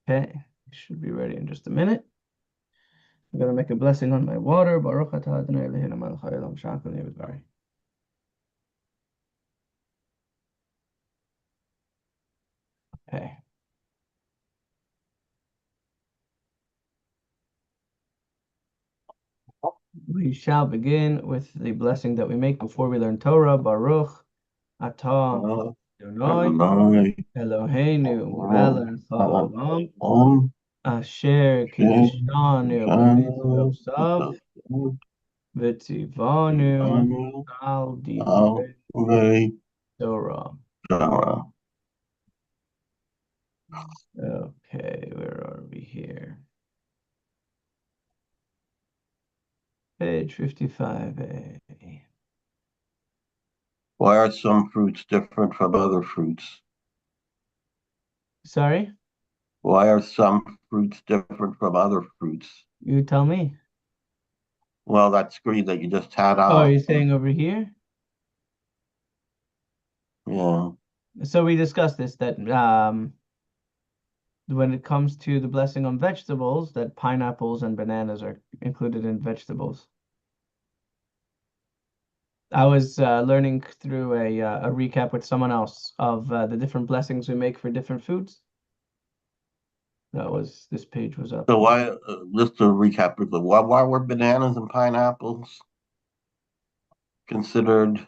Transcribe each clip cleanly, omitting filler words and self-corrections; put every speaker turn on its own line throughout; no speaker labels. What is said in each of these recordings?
Okay, should be ready in just a minute. I'm gonna make a blessing on my water. Baruch atah Adonai Eloheinu melech haolam shakol ne'v'dvari. Okay. We shall begin with the blessing that we make before we learn Torah. Baruch atah Adonai
Adonai,
Eloheinu
Adonai,
melech haolam
Adonai,
asher
Shem,
kiddushanu
Shanu,
b'mitzvosav v'tzivanu
Anu,
al
Al,
divrei
Ray,
Torah.
Shara.
Okay, where are we here? Page 55A.
Why are some fruits different from other fruits?
Sorry,
Why are some fruits different from other fruits?
you tell me.
Well, that screen that you just had
Oh, are you
up.
saying over here?
Yeah.
So we discussed this that when it comes to the blessing on vegetables, that pineapples and bananas are included in vegetables. I was learning through a recap with someone else of the different blessings we make for different foods. This page was up.
So why, just to recap quickly, why were bananas and pineapples considered?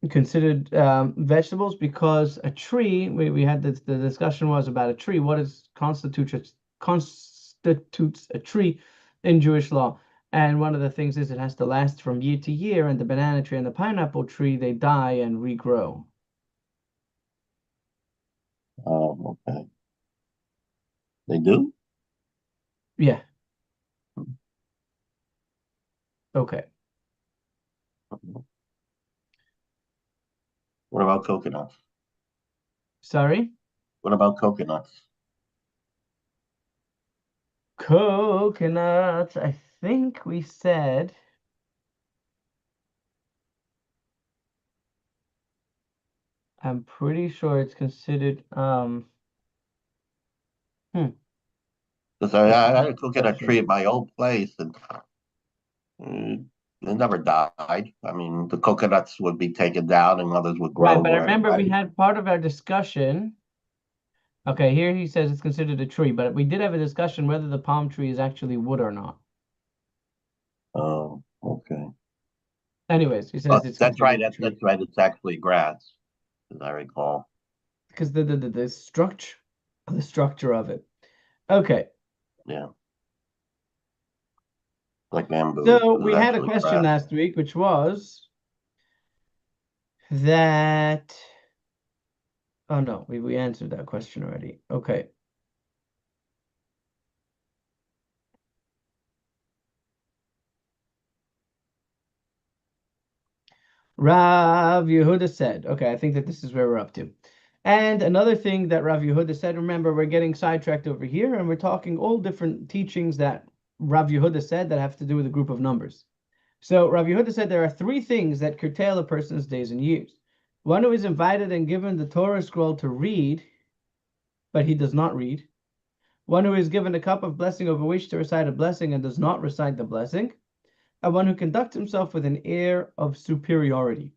Considered vegetables because a tree, we had this, the discussion was about a tree. What is constitutes a tree in Jewish law? And one of the things is it has to last from year to year, and the banana tree and the pineapple tree, they die and regrow.
Okay. They do?
Yeah. Okay.
What about coconuts?
Sorry.
What about coconuts?
Coconuts, I think we said I'm pretty sure it's considered hmm,
Because
that's a
I had a
good
coconut tree
question.
at my old place, and it never died. I mean, the coconuts would be taken down, and others would
Right,
grow
but I
right
remember we
away.
had part of our discussion. Okay, here he says it's considered a tree, but we did have a discussion whether the palm tree is actually wood or not.
Oh, okay.
Anyways, he says
Oh,
it's
that's right.
considered a tree
That's right. It's actually grass, as I recall.
because the structure of it. Okay,
Yeah, like bamboo
so
is
we had a
actually
question
grass.
last week, which was that. Oh no, we answered that question already. Okay. Rav Yehuda said, okay, I think that this is where we're up to. And another thing that Rav Yehuda said, remember, we're getting sidetracked over here and we're talking all different teachings that Rav Yehuda said that have to do with a group of numbers. So Rav Yehuda said there are three things that curtail a person's days and years. One who is invited and given the Torah scroll to read, but he does not read. One who is given a cup of blessing over which to recite a blessing and does not recite the blessing. And one who conducts himself with an air of superiority.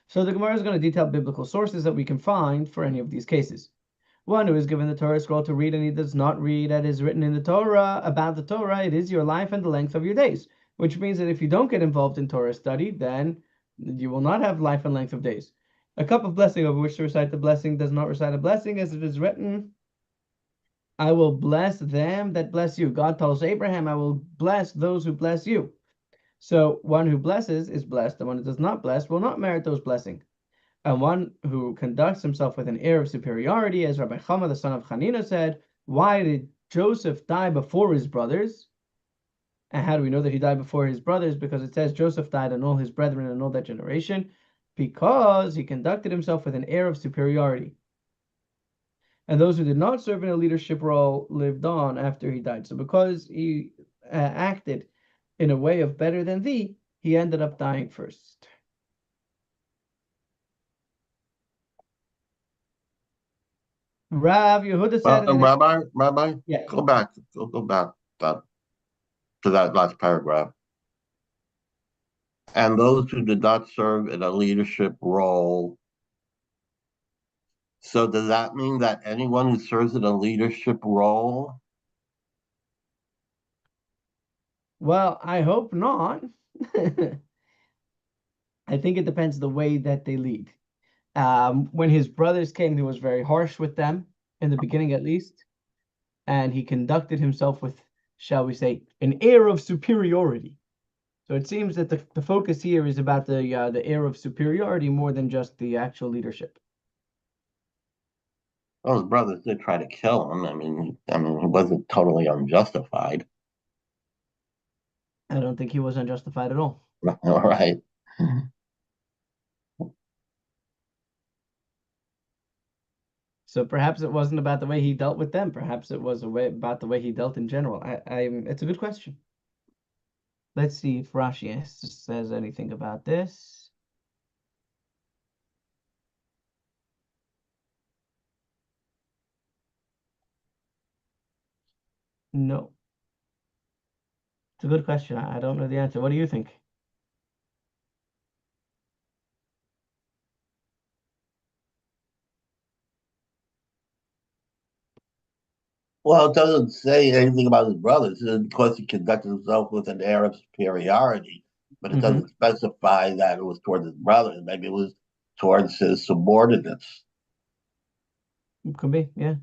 So the Gemara is going to detail biblical sources that we can find for any of these cases. One who is given the Torah scroll to read and he does not read, that is written in the Torah about the Torah, it is your life and the length of your days. Which means that if you don't get involved in Torah study, then you will not have life and length of days. A cup of blessing over which to recite the blessing does not recite a blessing, as it is written, I will bless them that bless you. God tells Abraham, I will bless those who bless you. So one who blesses is blessed, and one who does not bless will not merit those blessings. And one who conducts himself with an air of superiority, as Rabbi Chama, the son of Hanina, said, why did Joseph die before his brothers? And how do we know that he died before his brothers? Because it says Joseph died and all his brethren and all that generation, because he conducted himself with an air of superiority. And those who did not serve in a leadership role lived on after he died. So because he acted in a way of better than thee, he ended up dying first. Rav Yehuda said
Well,
in the name.
Rabbi,
Yeah.
go back that, to that last paragraph. And those who did not serve in a leadership role. So does that mean that anyone who serves in a leadership role?
Well, I hope not. I think it depends the way that they lead. When his brothers came, he was very harsh with them in the beginning, at least, and he conducted himself with, shall we say, an air of superiority. So it seems that the focus here is about the air of superiority more than just the actual leadership.
Well, his brothers did try to kill him. I mean, he wasn't totally unjustified.
I don't think he was unjustified at all.
All right.
So perhaps it wasn't about the way he dealt with them. Perhaps it was about the way he dealt in general. It's a good question. Let's see if Rashi says anything about this. No, it's a good question. I don't know the answer. What do you think?
Well, it doesn't say anything about his brothers. Of course, he conducted himself with an air of superiority, but it
Mm-hmm.
doesn't specify that it was towards his brothers. Maybe it was towards his subordinates.
Could be, yeah.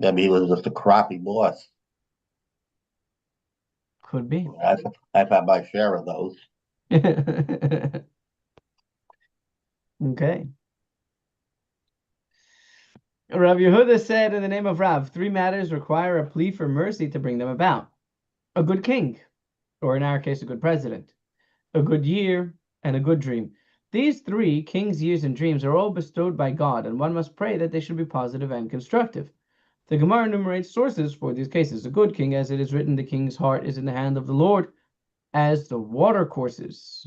Maybe he was just a crappy boss.
Could be.
I've had my share of those.
Okay. Rav Yehuda said in the name of Rav, three matters require a plea for mercy to bring them about. A good king, or in our case, a good president, a good year, and a good dream. These three, kings, years, and dreams, are all bestowed by God, and one must pray that they should be positive and constructive. The Gemara enumerates sources for these cases. A good king, as it is written, the king's heart is in the hand of the Lord, as the water courses.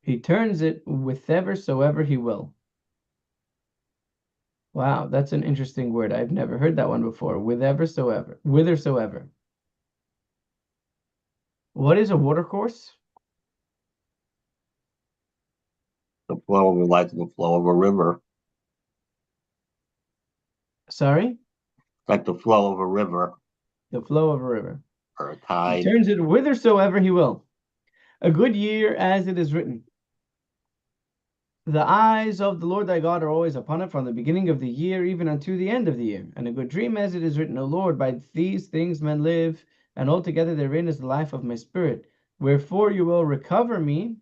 He turns it whithersoever he will. Wow, that's an interesting word. I've never heard that one before. Whithersoever. Whithersoever. What is a watercourse?
The flow of like the flow of a river,
Sorry?
like the flow of a river
The flow of a river.
or a
He
tide.
turns it whithersoever he will. A good year, as it is written. The eyes of the Lord thy God are always upon it from the beginning of the year even unto the end of the year. And a good dream, as it is written, O Lord, by these things men live, and altogether therein is the life of my spirit. Wherefore you will recover me,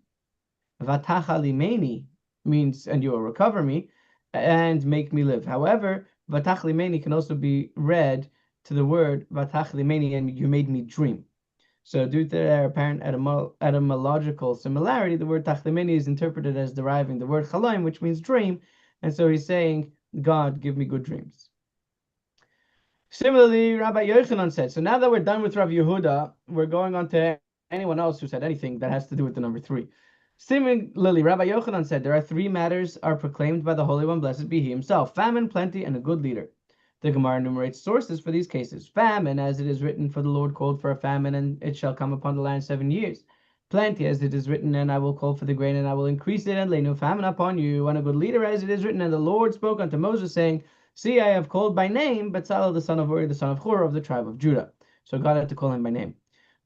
vatachlimeni means, and you will recover me, and make me live. However, vatachlimeni can also be read to the word vatachlimeni, and you made me dream. So due to their apparent etymological similarity, the word tachlimeni is interpreted as deriving the word chalaim, which means dream, and so he's saying, God, give me good dreams. Similarly, Rabbi Yochanan said, so now that we're done with Rabbi Yehuda, we're going on to anyone else who said anything that has to do with the number three. Similarly, Rabbi Yochanan said, there are three matters are proclaimed by the Holy One, blessed be he himself, famine, plenty, and a good leader. The Gemara enumerates sources for these cases. Famine, as it is written, for the Lord called for a famine, and it shall come upon the land 7 years. Plenty, as it is written, and I will call for the grain, and I will increase it, and lay no famine upon you. And a good leader, as it is written, and the Lord spoke unto Moses, saying, see, I have called by name Bezalel the son of Uri, the son of Hur, of the tribe of Judah. So God had to call him by name.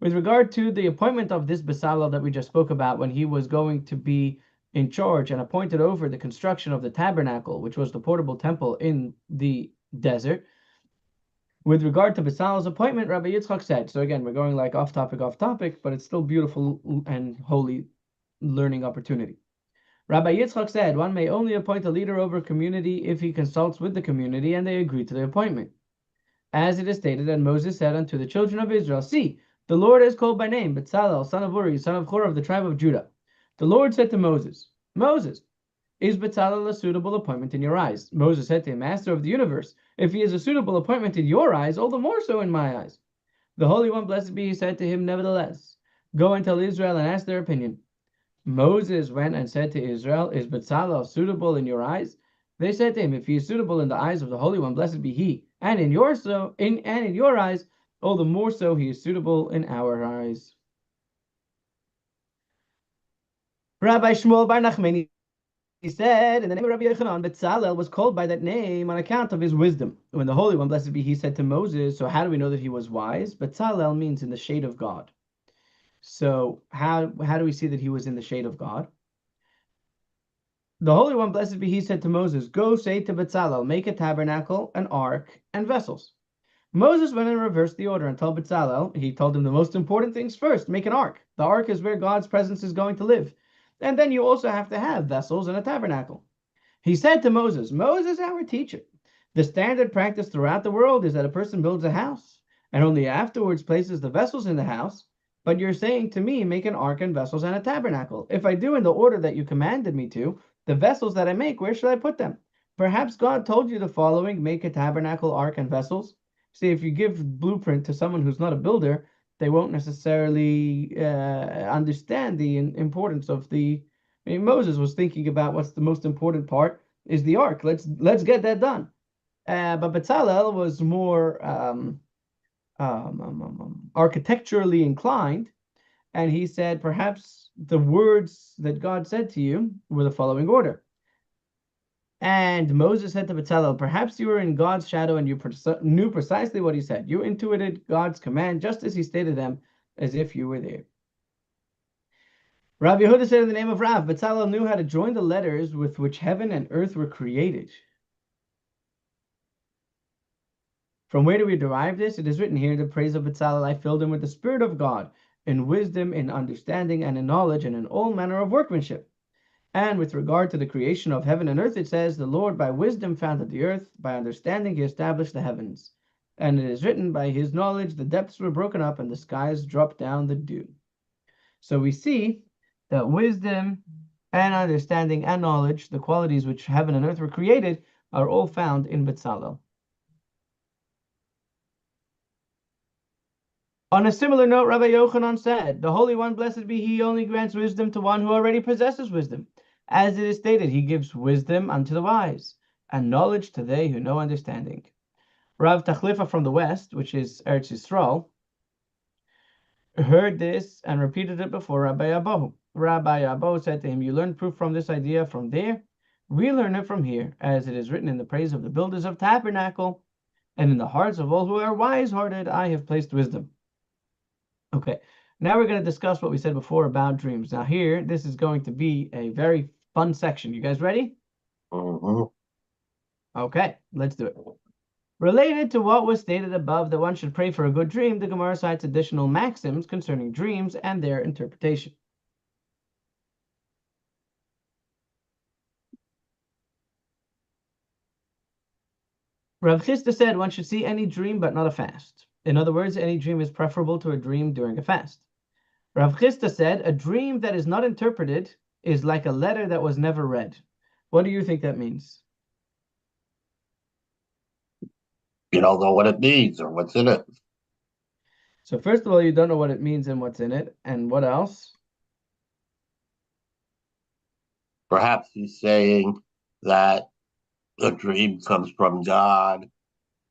With regard to the appointment of this Bezalel that we just spoke about, when he was going to be in charge and appointed over the construction of the tabernacle, which was the portable temple in the desert. With regard to Bezalel's appointment, Rabbi Yitzchak said, so again, we're going like off topic, but it's still beautiful and holy learning opportunity. Rabbi Yitzchak said, one may only appoint a leader over a community if he consults with the community and they agree to the appointment. As it is stated, and Moses said unto the children of Israel, see, the Lord has called by name Bezalel, son of Uri, son of Hur, of the tribe of Judah. The Lord said to Moses, Moses, is Bezalel a suitable appointment in your eyes? Moses said to him, Master of the universe, if he is a suitable appointment in your eyes, all the more so in my eyes. The Holy One, blessed be he, said to him, nevertheless, go and tell Israel and ask their opinion. Moses went and said to Israel, is Bezalel suitable in your eyes? They said to him, if he is suitable in the eyes of the Holy One, blessed be he, and in your eyes, all the more so he is suitable in our eyes. Rabbi Shmuel Bar Nachmani, he said, in the name of Rabbi Yochanan, Betzalel was called by that name on account of his wisdom. When the Holy One, blessed be he, said to Moses, so how do we know that he was wise? Betzalel means in the shade of God. So how do we see that he was in the shade of God? The Holy One, blessed be he, said to Moses, go say to Betzalel, make a tabernacle, an ark, and vessels. Moses went and reversed the order and told Betzalel, he told him the most important things first, make an ark. The ark is where God's presence is going to live. And then you also have to have vessels and a tabernacle. He said to Moses, Moses, our teacher, the standard practice throughout the world is that a person builds a house and only afterwards places the vessels in the house. But you're saying to me, make an ark and vessels and a tabernacle. If I do in the order that you commanded me to, the vessels that I make, where should I put them? Perhaps God told you the following, make a tabernacle, ark, and vessels. See, if you give blueprint to someone who's not a builder, they won't necessarily understand the importance of the. I mean, Moses was thinking about what's the most important part is the ark. Let's get that done. But Bezalel was more architecturally inclined, and he said, perhaps the words that God said to you were the following order. And Moses said to Bezalel, perhaps you were in God's shadow and you knew precisely what he said. You intuited God's command just as he stated them, as if you were there. Rabbi Yehuda said in the name of Rav, Bezalel knew how to join the letters with which heaven and earth were created. From where do we derive this? It is written here, the praise of Bezalel, I filled him with the Spirit of God, in wisdom, in understanding, and in knowledge, and in all manner of workmanship. And with regard to the creation of heaven and earth, it says, the Lord by wisdom founded the earth, by understanding he established the heavens. And it is written, by his knowledge the depths were broken up, and the skies dropped down the dew. So we see that wisdom and understanding and knowledge, the qualities which heaven and earth were created, are all found in Bezalel. On a similar note, Rabbi Yochanan said, the Holy One, blessed be he, only grants wisdom to one who already possesses wisdom. As it is stated, he gives wisdom unto the wise, and knowledge to they who know understanding. Rav Tachlifa from the west, which is Eretz Yisrael, heard this and repeated it before Rabbi Abahu. Rabbi Abahu said to him, you learned proof from this idea from there? We learn it from here, as it is written in the praise of the builders of tabernacle, and in the hearts of all who are wise-hearted I have placed wisdom. Okay, now we're going to discuss what we said before about dreams. Now here, this is going to be a very fun section. You guys ready?
Mm-hmm.
Okay, let's do it. Related to what was stated above that one should pray for a good dream, the Gemara cites additional maxims concerning dreams and their interpretation. Rav Chisda said one should see any dream but not a fast. In other words, any dream is preferable to a dream during a fast. Rav Chisda said a dream that is not interpreted is like a letter that was never read. What do you think that means?
You don't know what it means or what's in it.
So first of all, you don't know what it means and what's in it. And what else?
Perhaps he's saying that a dream comes from God,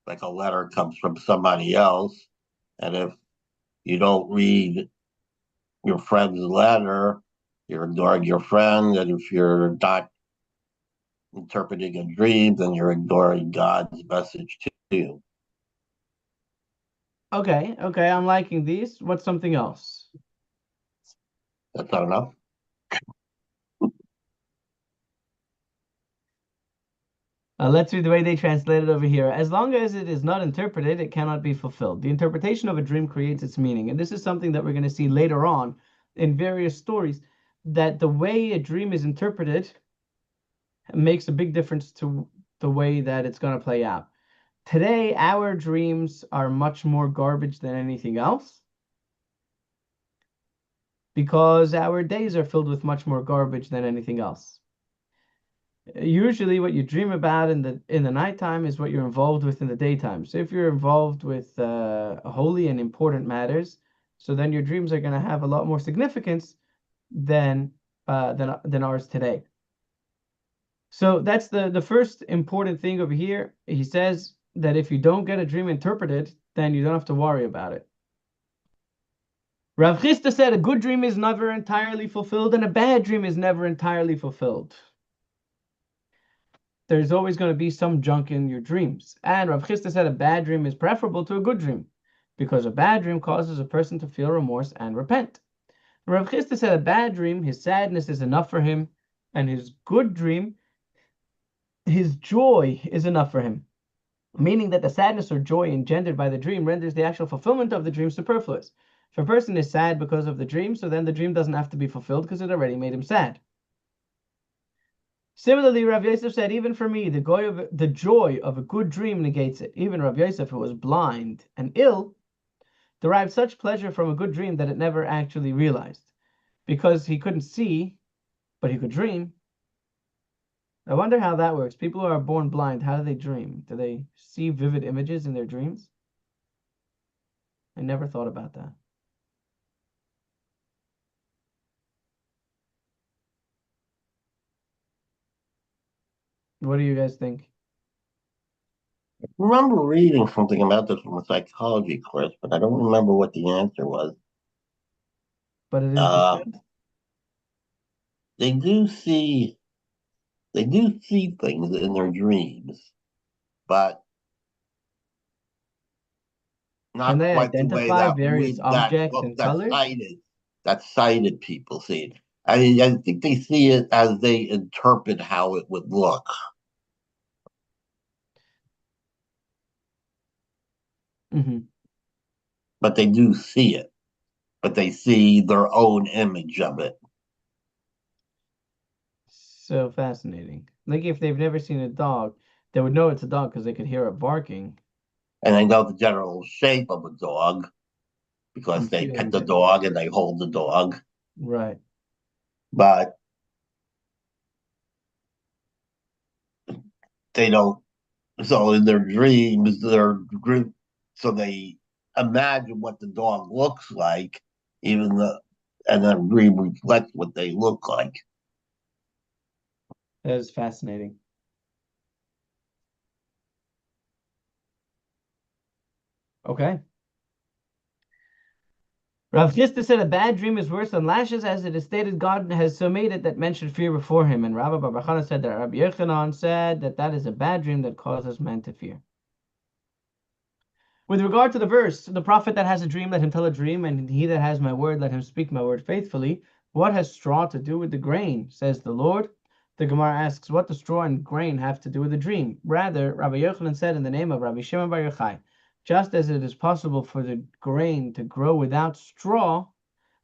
like a letter comes from somebody else. And if you don't read your friend's letter, you're ignoring your friend. And if you're not interpreting a dream, then you're ignoring God's message to you.
Okay, I'm liking these. What's something else?
That's not enough.
Let's read the way they translate it over here. As long as it is not interpreted, it cannot be fulfilled. The interpretation of a dream creates its meaning. And this is something that we're going to see later on in various stories, that the way a dream is interpreted makes a big difference to the way that it's going to play out. Today, our dreams are much more garbage than anything else, because our days are filled with much more garbage than anything else. Usually what you dream about in the nighttime is what you're involved with in the daytime. So if you're involved with holy and important matters, so then your dreams are going to have a lot more significance than ours today. So that's the first important thing over here. He says that if you don't get a dream interpreted, then you don't have to worry about it. Rav Chisda said a good dream is never entirely fulfilled and a bad dream is never entirely fulfilled. There's always going to be some junk in your dreams. And Rav Chisda said a bad dream is preferable to a good dream because a bad dream causes a person to feel remorse and repent. Rav Chisda said a bad dream, his sadness is enough for him, and his good dream, his joy is enough for him. Meaning that the sadness or joy engendered by the dream renders the actual fulfillment of the dream superfluous. If a person is sad because of the dream, so then the dream doesn't have to be fulfilled because it already made him sad. Similarly, Rav Yosef said, even for me, the joy of a good dream negates it. Even Rav Yosef, who was blind and ill, derived such pleasure from a good dream that it never actually realized. Because he couldn't see, but he could dream. I wonder how that works. People who are born blind, how do they dream? Do they see vivid images in their dreams? I never thought about that. What do you guys think?
I remember reading something about this from a psychology course, but I don't remember what the answer was.
But it is
Uh,
discussed.
they do see they do see things in their dreams, but
Can
not
they
quite the way
identify various objects and colors?
that sighted people see it. I mean, I think they see it as they interpret how it would look,
Hmm.
but they do see it. But they see their own image of it,
So fascinating. Like if they've never seen a dog, they would know it's a dog because they could hear it barking
and they know the general shape of a dog because
and
they
feeling
pet the
it.
dog and they hold the dog.
Right.
But they don't. So in their dreams, so they imagine what the dog looks like, even the and then dream reflects what they look like.
That is fascinating. Okay. Rav Chisda said a bad dream is worse than lashes, as it is stated God has so made it that men should fear before him. And Rabbi Bar Chana said that Rabbi Yochanan said that that is a bad dream that causes men to fear. With regard to the verse, the prophet that has a dream, let him tell a dream, and he that has my word, let him speak my word faithfully. What has straw to do with the grain, says the Lord? The Gemara asks, what does straw and grain have to do with the dream? Rather, Rabbi Yochanan said in the name of Rabbi Shimon Bar Yochai, just as it is possible for the grain to grow without straw,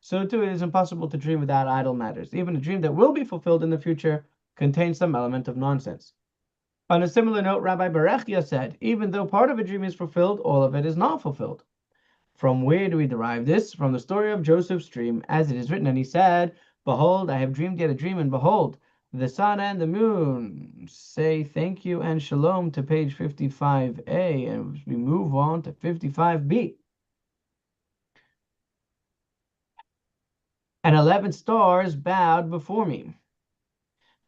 so too it is impossible to dream without idle matters. Even a dream that will be fulfilled in the future contains some element of nonsense. On a similar note, Rabbi Berechia said, even though part of a dream is fulfilled, all of it is not fulfilled. From where do we derive this? From the story of Joseph's dream, as it is written, and he said, behold, I have dreamed yet a dream, and behold, the sun and the moon say thank you and shalom to page 55a, and we move on to 55b. And 11 stars bowed before me.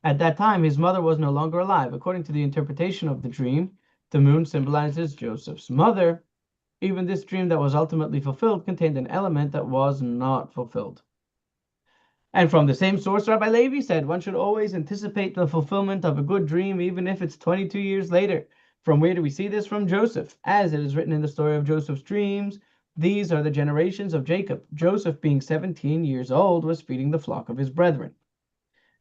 At that time, his mother was no longer alive. According to the interpretation of the dream, the moon symbolizes Joseph's mother. Even this dream that was ultimately fulfilled contained an element that was not fulfilled. And from the same source, Rabbi Levi said, one should always anticipate the fulfillment of a good dream, even if it's 22 years later. From where do we see this? From Joseph. As it is written in the story of Joseph's dreams, these are the generations of Jacob. Joseph, being 17 years old, was feeding the flock of his brethren.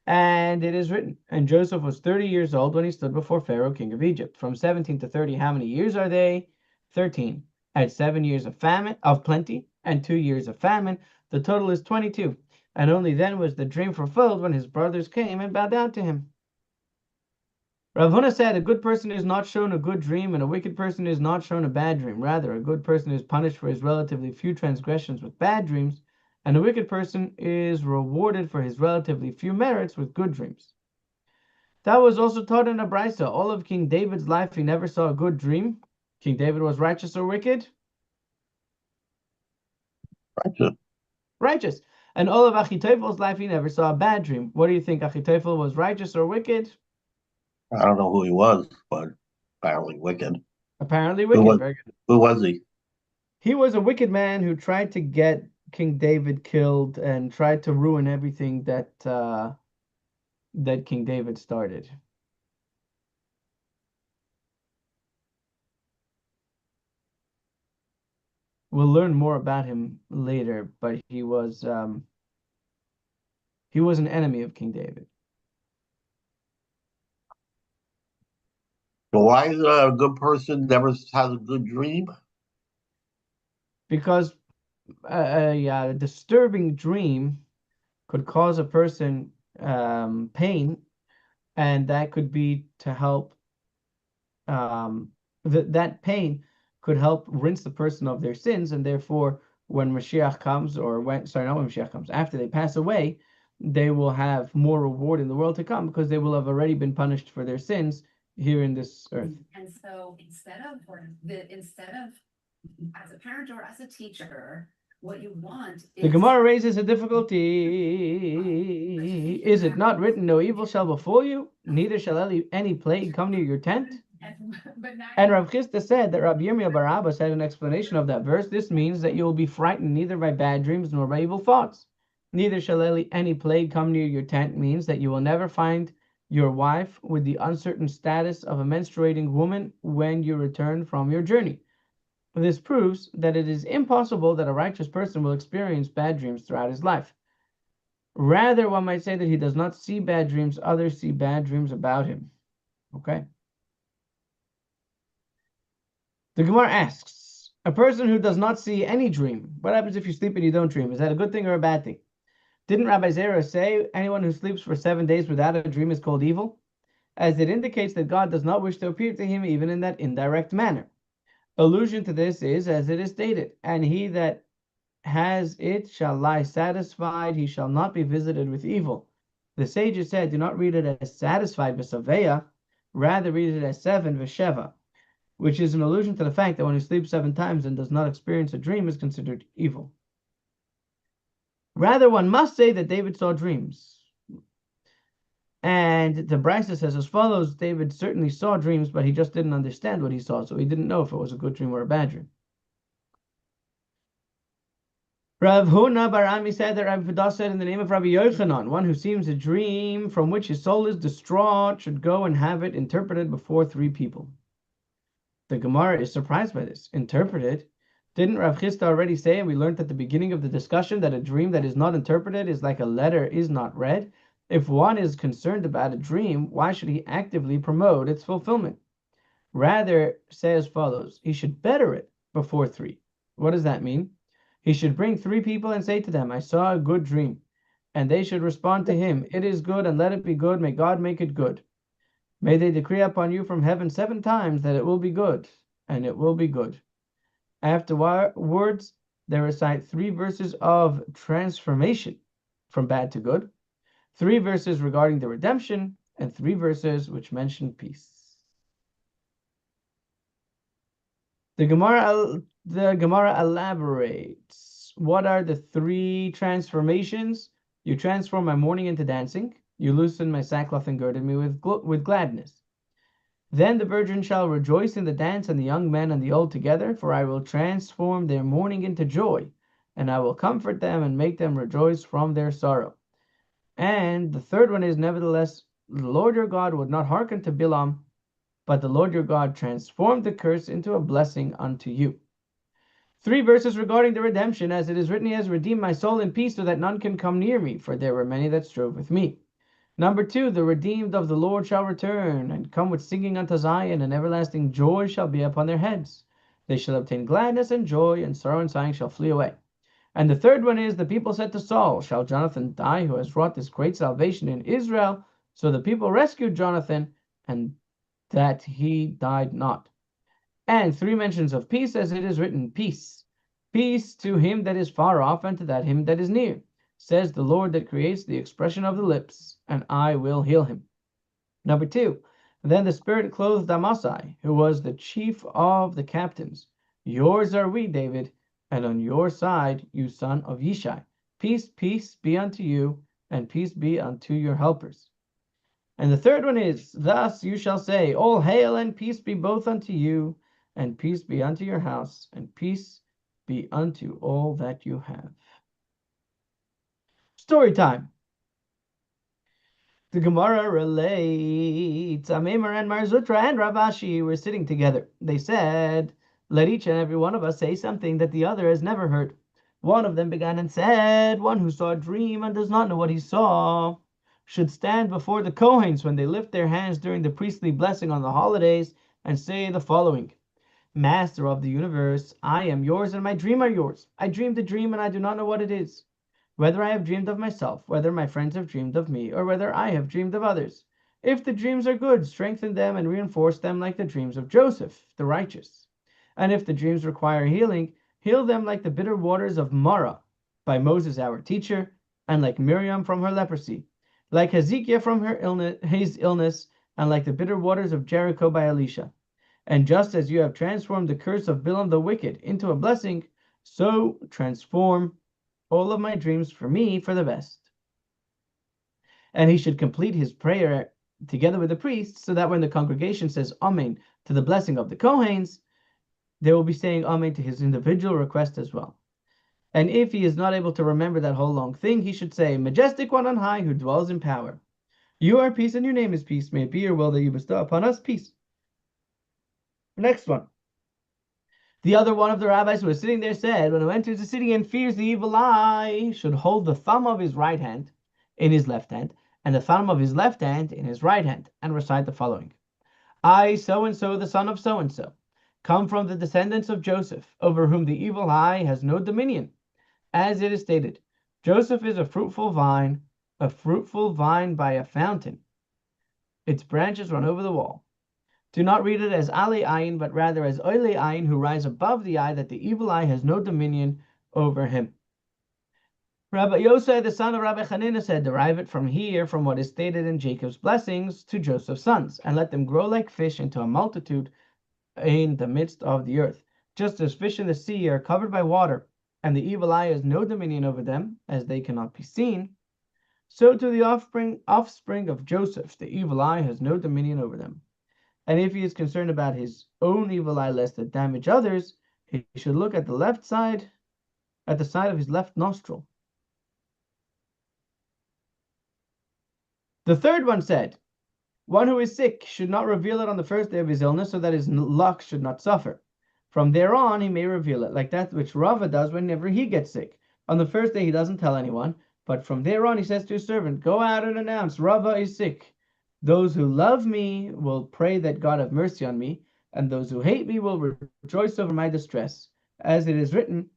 And it is written, and Joseph was 30 years old when he stood before Pharaoh, king of Egypt. From 17 to 30, how many years are they? 13. At 7 years of famine, of plenty, and 2 years of famine, the total is 22. And only then was the dream fulfilled when his brothers came and bowed down to him. Rav Huna said, a good person is not shown a good dream, and a wicked person is not shown a bad dream. Rather, a good person is punished for his relatively few transgressions with bad dreams, and a wicked person is rewarded for his relatively few merits with good dreams. That was also taught in a brisa. All of King David's life, he never saw a good dream. King David was righteous or wicked?
Right?
Righteous. And all of Achitophel's life, he never saw a bad dream. What do you think? Achitophel was righteous or wicked?
I don't know who he was, but apparently wicked.
Apparently
Who
wicked.
was
Very good.
who was he?
He was a wicked man who tried to get King David killed and tried to ruin everything that King David started. We'll learn more about him later, but he was an enemy of King David
So why is a good person never has a good dream?
because a disturbing dream could cause a person pain, and that could be to help that pain could help rinse the person of their sins, and therefore, when Mashiach comes, or when sorry, not when Mashiach comes, after they pass away, they will have more reward in the world to come because they will have already been punished for their sins here in this earth.
And so instead of as a parent or as a teacher, what you want
The
is
Gemara raises a difficulty. Is it not written, no evil shall befall you, neither shall any plague come near your tent? And Rav Chisda said that Rabbi Yirmiyah bar Abba said an explanation of that verse. This means that you will be frightened neither by bad dreams nor by evil thoughts. Neither shall any plague come near your tent means that you will never find your wife with the uncertain status of a menstruating woman when you return from your journey. This proves that it is impossible that a righteous person will experience bad dreams throughout his life. Rather, one might say that he does not see bad dreams, others see bad dreams about him. Okay. The Gemara asks, a person who does not see any dream, what happens if you sleep and you don't dream? Is that a good thing or a bad thing? Didn't Rabbi Zera say anyone who sleeps for 7 days without a dream is called evil? As it indicates that God does not wish to appear to him even in that indirect manner. Allusion to this is, as it is stated, and he that has it shall lie satisfied, he shall not be visited with evil. The sages said, do not read it as satisfied v'saveya, rather read it as 7 v'sheva, which is an allusion to the fact that one who sleeps 7 times and does not experience a dream is considered evil. Rather, one must say that David saw dreams. And the Brisa says as follows, David certainly saw dreams, but he just didn't understand what he saw, so he didn't know if it was a good dream or a bad dream. Rav Huna Barami said that Rabbi Fidah said in the name of Rabbi Yochanan, one who sees a dream from which his soul is distraught should go and have it interpreted before 3 people. The Gemara is surprised by this. Interpreted? Didn't Rav Chisda already say, and we learned at the beginning of the discussion, that a dream that is not interpreted is like a letter is not read? If one is concerned about a dream, why should he actively promote its fulfillment? Rather, say as follows, he should better it before 3. What does that mean? He should bring 3 people and say to them, I saw a good dream. And they should respond to him, it is good, and let it be good, may God make it good. May they decree upon you from heaven 7 times that it will be good, and it will be good. Afterwards, they recite 3 verses of transformation from bad to good, 3 verses regarding the redemption, and 3 verses which mention peace. The Gemara elaborates. What are the 3 transformations? You transform my mourning into dancing. You loosen my sackcloth and girded me with gladness. Then the virgin shall rejoice in the dance, and the young men and the old together, for I will transform their mourning into joy, and I will comfort them and make them rejoice from their sorrow. And the third one is, nevertheless, the Lord your God would not hearken to Bilam, but the Lord your God transformed the curse into a blessing unto you. 3 verses regarding the redemption, as it is written, He has redeemed my soul in peace, so that none can come near me, for there were many that strove with me. Number 2, the redeemed of the Lord shall return, and come with singing unto Zion, and everlasting joy shall be upon their heads. They shall obtain gladness and joy, and sorrow and sighing shall flee away. And the third one is, the people said to Saul, shall Jonathan die, who has wrought this great salvation in Israel? So the people rescued Jonathan, and that he died not. And 3 mentions of peace, as it is written, peace. Peace to him that is far off, and to that him that is near. Says the Lord that creates the expression of the lips, and I will heal him. Number 2, then the Spirit clothed Amasai, who was the chief of the captains. Yours are we, David, and on your side, you son of Yishai. Peace, peace be unto you, and peace be unto your helpers. And the third one is, thus you shall say, all hail and peace be both unto you, and peace be unto your house, and peace be unto all that you have. Story time. The Gemara relates, Amemar and Marzutra and Ravashi were sitting together. They said, let each and every one of us say something that the other has never heard. One of them began and said, one who saw a dream and does not know what he saw should stand before the Kohens when they lift their hands during the priestly blessing on the holidays and say the following. Master of the universe, I am yours and my dream are yours. I dreamed a dream and I do not know what it is. Whether I have dreamed of myself, whether my friends have dreamed of me, or whether I have dreamed of others. If the dreams are good, strengthen them and reinforce them like the dreams of Joseph, the righteous. And if the dreams require healing, heal them like the bitter waters of Marah, by Moses our teacher, and like Miriam from her leprosy, like Hezekiah from his illness, and like the bitter waters of Jericho by Elisha. And just as you have transformed the curse of Bilam the wicked into a blessing, so transform all of my dreams for me for the best. And he should complete his prayer together with the priest, so that when the congregation says Amen to the blessing of the Kohens, they will be saying Amen to his individual request as well. And if he is not able to remember that whole long thing, he should say, Majestic One on high, who dwells in power. You are peace and your name is peace. May it be your will that you bestow upon us peace. Next one. The other one of the rabbis who was sitting there said, when who enters the city and fears the evil eye, should hold the thumb of his right hand in his left hand, and the thumb of his left hand in his right hand, and recite the following. I, so-and-so, the son of so-and-so, come from the descendants of Joseph, over whom the evil eye has no dominion. As it is stated, Joseph is a fruitful vine by a fountain. Its branches run over the wall. Do not read it as Ali Ayin, but rather as Oile Ayin, who rise above the eye, that the evil eye has no dominion over him. Rabbi Yosef, the son of Rabbi Hanina, said, derive it from here, from what is stated in Jacob's blessings to Joseph's sons, and let them grow like fish into a multitude in the midst of the earth. Just as fish in the sea are covered by water, and the evil eye has no dominion over them, as they cannot be seen, so to the offspring of Joseph, the evil eye has no dominion over them. And if he is concerned about his own evil eye lest it damage others, he should look at the left side, at the side of his left nostril. The third one said, one who is sick should not reveal it on the first day of his illness, so that his luck should not suffer. From there on, he may reveal it, like that which Rava does whenever he gets sick. On the first day, he doesn't tell anyone, but from there on, he says to his servant, go out and announce, Rava is sick. Those who love me will pray that God have mercy on me, and those who hate me will rejoice over my distress. As it is written,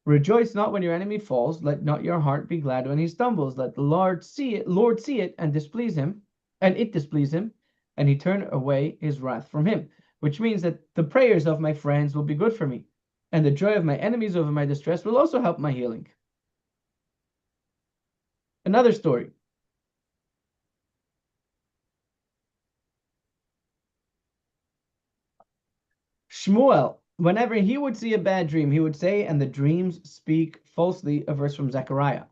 rejoice not when your enemy falls, let not your heart be glad when he stumbles. Let the Lord see it and displease him, and it displease him, and he turn away his wrath from him. Which means that the prayers of my friends will be good for me, and the joy of my enemies over my distress will also help my healing. Another story. Shmuel, whenever he would see a bad dream, he would say, and the dreams speak falsely, a verse from Zechariah.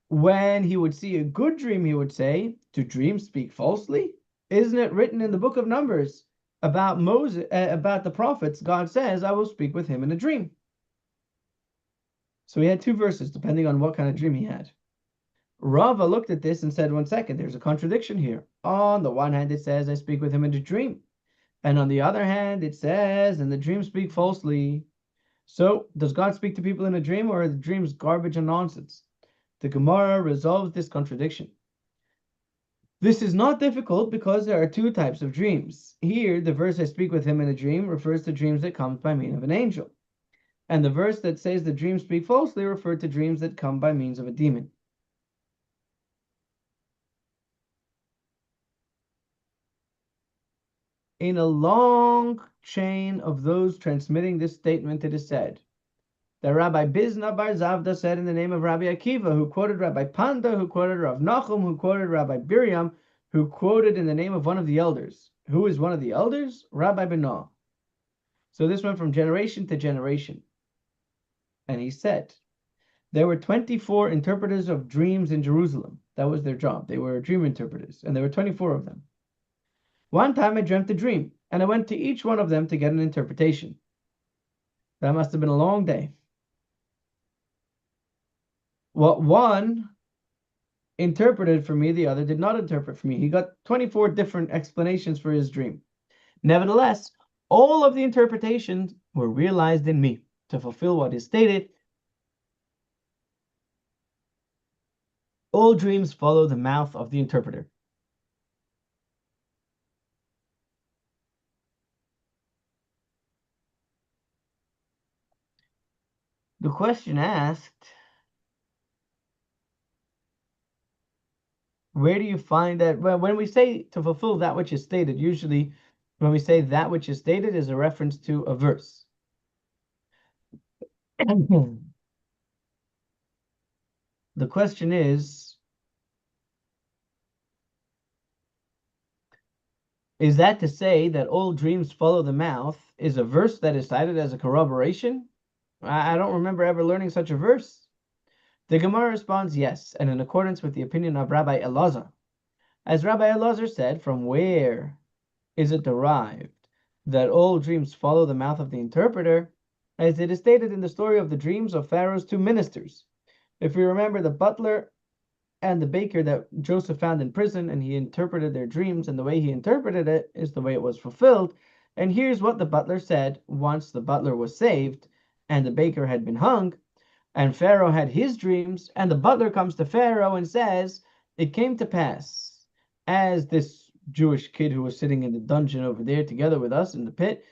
When he would see a good dream, he would say, do dreams speak falsely? Isn't it written in the book of Numbers about Moses, about the prophets? God says, I will speak with him in a dream. So he had two verses, depending on what kind of dream he had. Rava looked at this and said, 1 second, there's a contradiction here. On the one hand, it says, I speak with him in a dream. And on the other hand, it says, and the dreams speak falsely. So, does God speak to people in a dream, or are the dreams garbage and nonsense? The Gemara resolves this contradiction. This is not difficult because there are two types of dreams. Here, the verse I speak with him in a dream refers to dreams that come by means of an angel. And the verse that says the dreams speak falsely refers to dreams that come by means of a demon. In a long chain of those transmitting this statement, it is said that Rabbi Bizna Bar Zavda said in the name of Rabbi Akiva, who quoted Rabbi Panda, who quoted Rav Nachum, who quoted Rabbi Biryam, who quoted in the name of one of the elders. Who is one of the elders? Rabbi Benah. So this went from generation to generation. And he said, there were 24 interpreters of dreams in Jerusalem. That was their job. They were dream interpreters, and there were 24 of them. One time I dreamt a dream, and I went to each one of them to get an interpretation. That must have been a long day. What one interpreted for me, the other did not interpret for me. He got 24 different explanations for his dream. Nevertheless, all of the interpretations were realized in me to fulfill what is stated. All dreams follow the mouth of the interpreter. The question asked, where do you find that? Well, when we say to fulfill that which is stated, usually when we say that which is stated is a reference to a verse. The question is that to say that all dreams follow the mouth is a verse that is cited as a corroboration? I don't remember ever learning such a verse. The Gemara responds yes, and in accordance with the opinion of Rabbi Elazar. As Rabbi Elazar said, from where is it derived that all dreams follow the mouth of the interpreter, as it is stated in the story of the dreams of Pharaoh's two ministers? If we remember, the butler and the baker that Joseph found in prison, and he interpreted their dreams, and the way he interpreted it is the way it was fulfilled. And here's what the butler said once the butler was saved and the baker had been hung, and Pharaoh had his dreams, and the butler comes to Pharaoh and says, it came to pass, as this Jewish kid who was sitting in the dungeon over there together with us in the pit,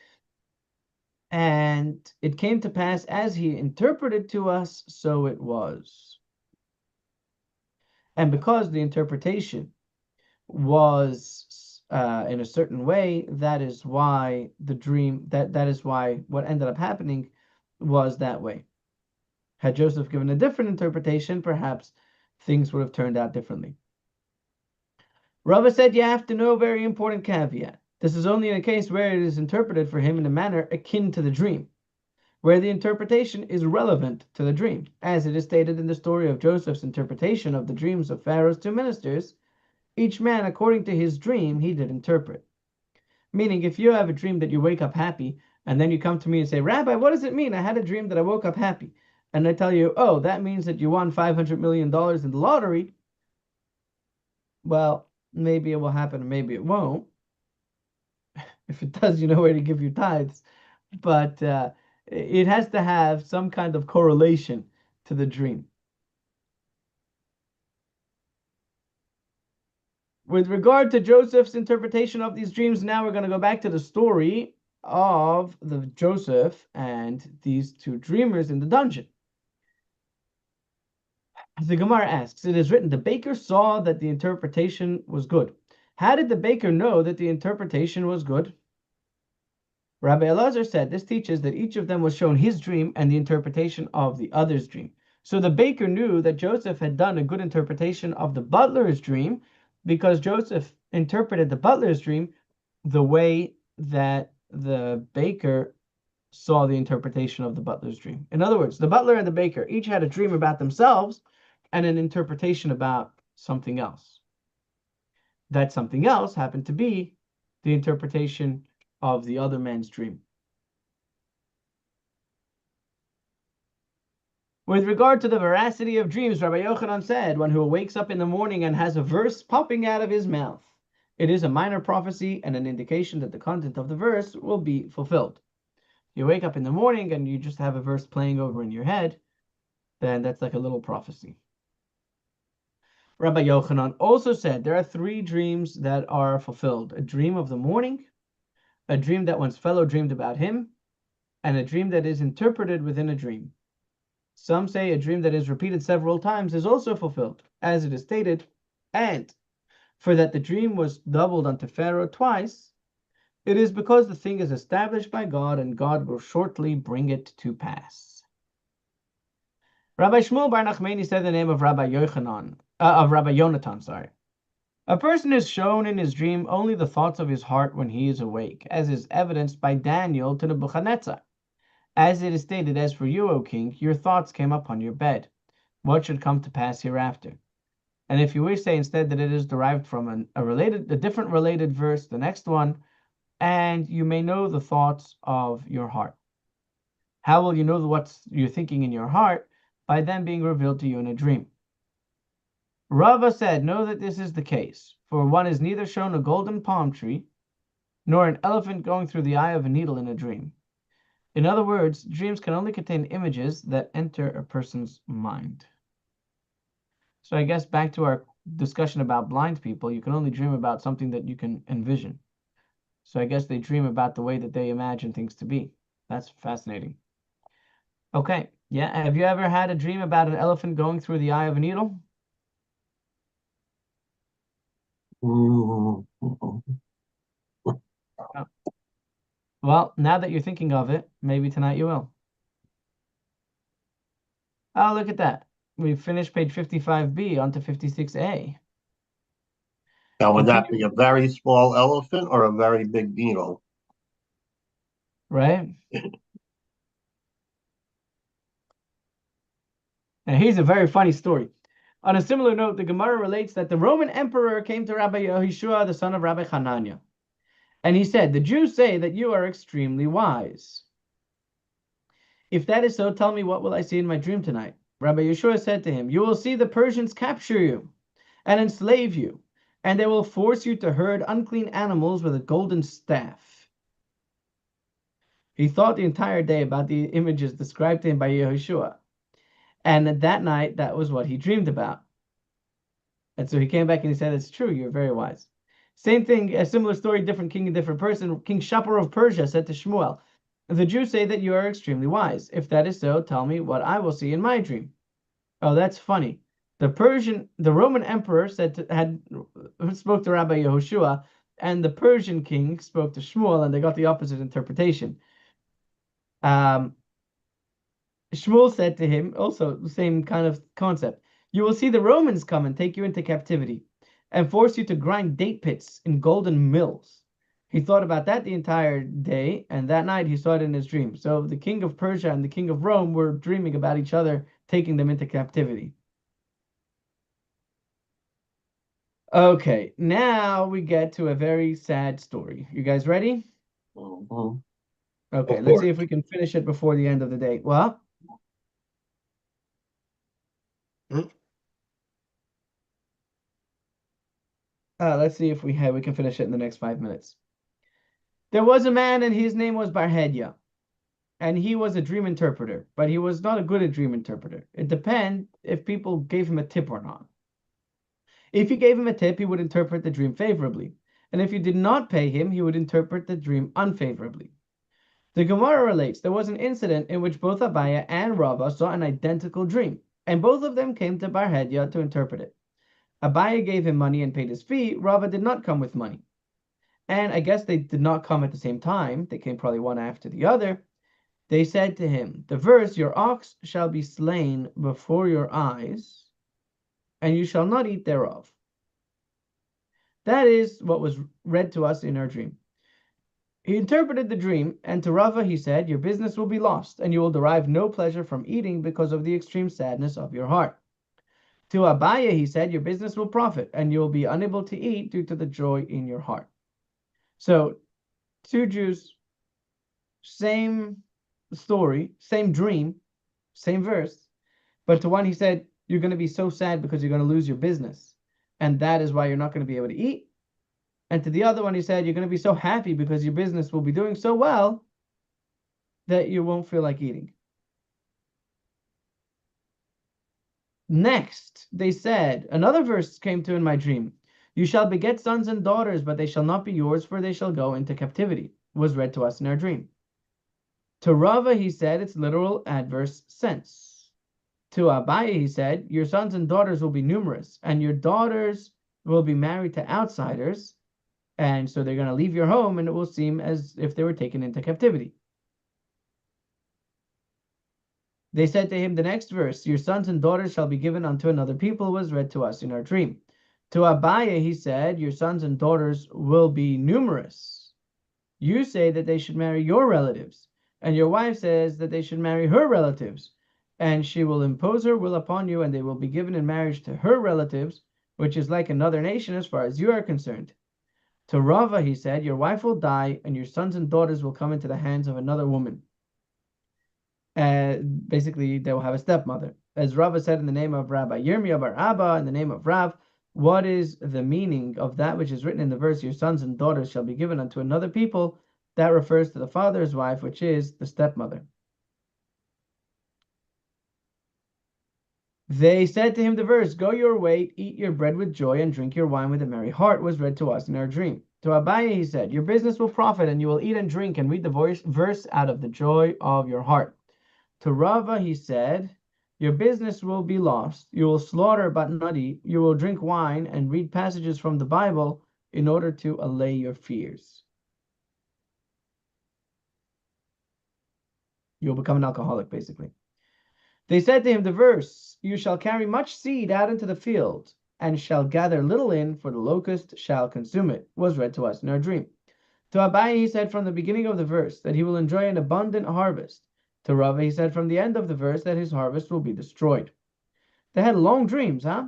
and it came to pass as he interpreted to us, so it was. And because the interpretation was in a certain way, that is why the dream, that is why what ended up happening was that way. Had Joseph given a different interpretation, perhaps things would have turned out differently. Rava said you have to know a very important caveat. This is only in a case where it is interpreted for him in a manner akin to the dream, where the interpretation is relevant to the dream, as it is stated in the story of Joseph's interpretation of the dreams of Pharaoh's two ministers. Each man, according to his dream, he did interpret. Meaning, if you have a dream that you wake up happy, and then you come to me and say, Rabbi, what does it mean? I had a dream that I woke up happy. And I tell you, oh, that means that you won $500 million in the lottery. Well, maybe it will happen and maybe it won't. If it does, you know where to give your tithes. But it has to have some kind of correlation to the dream. With regard to Joseph's interpretation of these dreams, now we're going to go back to the story of the Joseph and these two dreamers in the dungeon. The Gemara asks, it is written, the baker saw that the interpretation was good. How did the baker know that the interpretation was good? Rabbi Elazar said this teaches that each of them was shown his dream and the interpretation of the other's dream. So the baker knew that Joseph had done a good interpretation of the butler's dream because Joseph interpreted the butler's dream the way that the baker saw the interpretation of the butler's dream. In other words, the butler and the baker each had a dream about themselves and an interpretation about something else. That something else happened to be the interpretation of the other man's dream. With regard to the veracity of dreams, Rabbi Yochanan said, one who wakes up in the morning and has a verse popping out of his mouth, it is a minor prophecy and an indication that the content of the verse will be fulfilled. You wake up in the morning and you just have a verse playing over in your head, then that's like a little prophecy. Rabbi Yochanan also said there are three dreams that are fulfilled: a dream of the morning, a dream that one's fellow dreamed about him, and a dream that is interpreted within a dream. Some say a dream that is repeated several times is also fulfilled, as it is stated, and for that the dream was doubled unto Pharaoh twice, it is because the thing is established by God, and God will shortly bring it to pass. Rabbi Shmuel Bar Nachmani said the name of Rabbi Yonatan. A person is shown in his dream only the thoughts of his heart when he is awake, as is evidenced by Daniel to Nebuchadnezzar. As it is stated, as for you, O king, your thoughts came upon your bed. What should come to pass hereafter? And if you wish, say instead that it is derived from a different related verse, the next one, and you may know the thoughts of your heart. How will you know what you're thinking in your heart? By them being revealed to you in a dream. Rava said, know that this is the case, for one is neither shown a golden palm tree, nor an elephant going through the eye of a needle in a dream. In other words, dreams can only contain images that enter a person's mind. So I guess back to our discussion about blind people, you can only dream about something that you can envision. So I guess they dream about the way that they imagine things to be. That's fascinating. Okay, yeah. Have you ever had a dream about an elephant going through the eye of a needle?
Mm.
Oh. Well, now that you're thinking of it, maybe tonight you will. Oh, look at that. We've finished page 55b onto 56a.
Now, would that
Continue,
be a very small elephant or a very big needle?
right? And here's a very funny story. On a similar note, the Gemara relates that the Roman emperor came to Rabbi Yehoshua, the son of Rabbi Hanania, and he said, the Jews say that you are extremely wise. If that is so, tell me, what will I see in my dream tonight? Rabbi Yeshua said to him, you will see the Persians capture you and enslave you, and they will force you to herd unclean animals with a golden staff. He thought the entire day about the images described to him by Yehoshua, and that night, that was what he dreamed about. And so he came back and he said, it's true, you're very wise. Same thing, a similar story, different king, a different person. King Shapur of Persia said to Shmuel, the Jews say that you are extremely wise. If that is so, tell me what I will see in my dream. Oh, that's funny. The Roman emperor spoke to Rabbi Yehoshua, and the Persian king spoke to Shmuel, and they got the opposite interpretation. Shmuel said to him, also the same kind of concept, you will see the Romans come and take you into captivity and force you to grind date pits in golden mills. He thought about that the entire day, and that night he saw it in his dream. So the king of Persia and the king of Rome were dreaming about each other, taking them into captivity. Okay, now we get to a very sad story. You guys ready?
Mhm.
Okay,
Of
let's see
course.
if we can finish it before the end of the day. Well,
Hmm?
let's see if we can finish it in the next 5 minutes. There was a man, and his name was Barhedia, and he was a dream interpreter, but he was not a good dream interpreter. It depends if people gave him a tip or not. If you gave him a tip, he would interpret the dream favorably, and if you did not pay him, he would interpret the dream unfavorably. The Gemara relates there was an incident in which both Abaya and Rava saw an identical dream, and both of them came to Barhedia to interpret it. Abaya gave him money and paid his fee. Rava did not come with money. And I guess they did not come at the same time. They came probably one after the other. They said to him, the verse, your ox shall be slain before your eyes, and you shall not eat thereof. That is what was read to us in our dream. He interpreted the dream, and to Rava he said, your business will be lost, and you will derive no pleasure from eating because of the extreme sadness of your heart. To Abaya he said, your business will profit, and you will be unable to eat due to the joy in your heart. So, two Jews, same story, same dream, same verse, but to one he said, you're going to be so sad because you're going to lose your business, and that is why you're not going to be able to eat. And to the other one he said, you're going to be so happy because your business will be doing so well that you won't feel like eating. Next, they said, another verse came to in my dream. You shall beget sons and daughters, but they shall not be yours, for they shall go into captivity, was read to us in our dream. To Rava, he said, its literal adverse sense. To Abaye, he said, your sons and daughters will be numerous, and your daughters will be married to outsiders, and so they're going to leave your home, and it will seem as if they were taken into captivity. They said to him, the next verse, your sons and daughters shall be given unto another people, was read to us in our dream. To Abaye, he said, your sons and daughters will be numerous. You say that they should marry your relatives, and your wife says that they should marry her relatives, and she will impose her will upon you, and they will be given in marriage to her relatives, which is like another nation as far as you are concerned. To Rava, he said, your wife will die, and your sons and daughters will come into the hands of another woman. Basically, they will have a stepmother. As Rava said in the name of Rabbi Yirmiyah bar Abba, in the name of Rav, what is the meaning of that which is written in the verse, your sons and daughters shall be given unto another people? That refers to the father's wife, which is the stepmother. They said to him the verse, go your way, eat your bread with joy, and drink your wine with a merry heart, was read to us in our dream. To Abaye he said, your business will profit, and you will eat and drink and read the verse out of the joy of your heart. To Rava he said, your business will be lost. You will slaughter but not eat. You will drink wine and read passages from the Bible in order to allay your fears. You'll become an alcoholic, basically. They said to him the verse, you shall carry much seed out into the field, and shall gather little in, for the locust shall consume it, was read to us in our dream. To Abaye he said from the beginning of the verse that he will enjoy an abundant harvest. To Rava he said from the end of the verse that his harvest will be destroyed. They had long dreams, huh?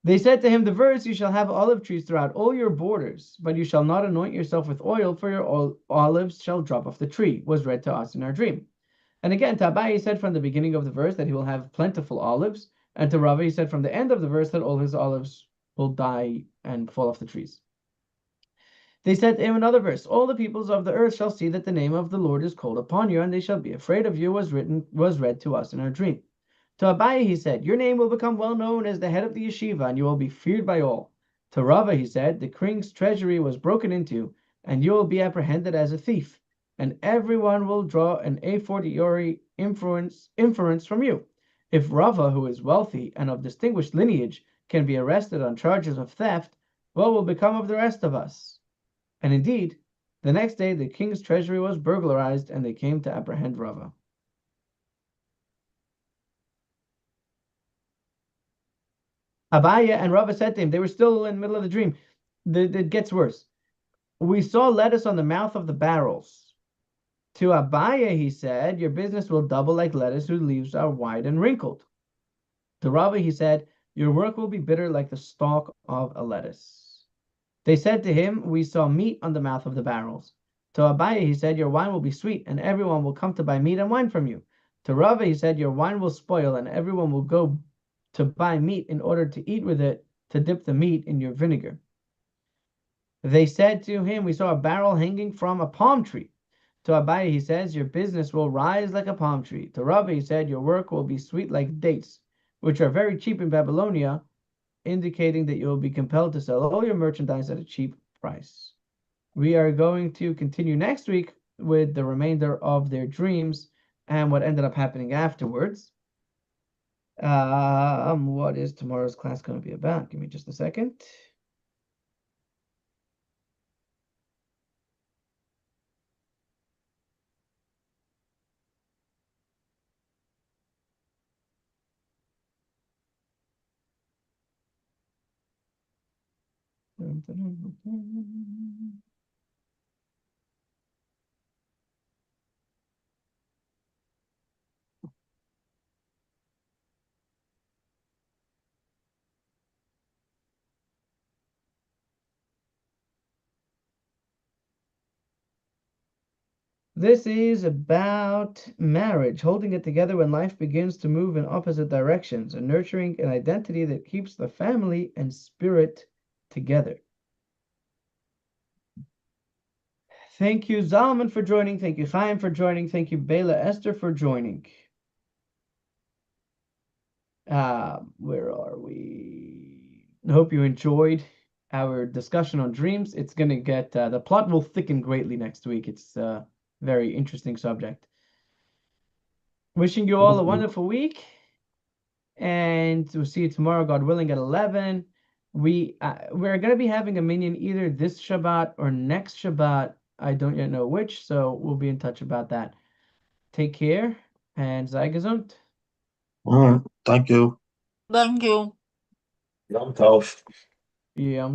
They said to him the verse, you shall have olive trees throughout all your borders, but you shall not anoint yourself with oil, for your olives shall drop off the tree, was read to us in our dream. And again, to Abaye he said from the beginning of the verse that he will have plentiful olives, and to Rava he said from the end of the verse that all his olives will die and fall off the trees. They said to him another verse, all the peoples of the earth shall see that the name of the Lord is called upon you, and they shall be afraid of you, was read to us in our dream. To Abaye he said, your name will become well known as the head of the yeshiva, and you will be feared by all. To Rava he said, the king's treasury was broken into, and you will be apprehended as a thief, and everyone will draw an a fortiori inference from you. If Rava, who is wealthy and of distinguished lineage, can be arrested on charges of theft, what will become of the rest of us? And indeed, the next day the king's treasury was burglarized, and they came to apprehend Rava. Abaye and Rava said to him, they were still in the middle of the dream. It gets worse. We saw lettuce on the mouth of the barrels. To Abaye, he said, your business will double like lettuce whose leaves are wide and wrinkled. To Rava, he said, your work will be bitter like the stalk of a lettuce. They said to him, we saw meat on the mouth of the barrels. To Abaye, he said, your wine will be sweet, and everyone will come to buy meat and wine from you. To Rava, he said, your wine will spoil, and everyone will go to buy meat in order to eat with it, to dip the meat in your vinegar. They said to him, we saw a barrel hanging from a palm tree. To Abaye, he says, your business will rise like a palm tree. To Rava, he said, your work will be sweet like dates, which are very cheap in Babylonia, indicating that you will be compelled to sell all your merchandise at a cheap price. We are going to continue next week with the remainder of their dreams and what ended up happening afterwards. What is tomorrow's class going to be about? Give me just a second. This is about marriage, holding it together when life begins to move in opposite directions, and nurturing an identity that keeps the family and spirit together. Thank you, Zalman, for joining. Thank you, Chaim, for joining. Thank you, Bela Esther, for joining. Where are we? I hope you enjoyed our discussion on dreams. It's going to get, the plot will thicken greatly next week. It's a very interesting subject. Wishing you all a wonderful week, and we'll see you tomorrow, God willing, at 11. We're going to be having a minyan either this Shabbat or next Shabbat. I don't yet know which, so we'll be in touch about that. Take care, and sei gesund.
All right. Thank you.
Thank you.
Yom Tov.
Yeah.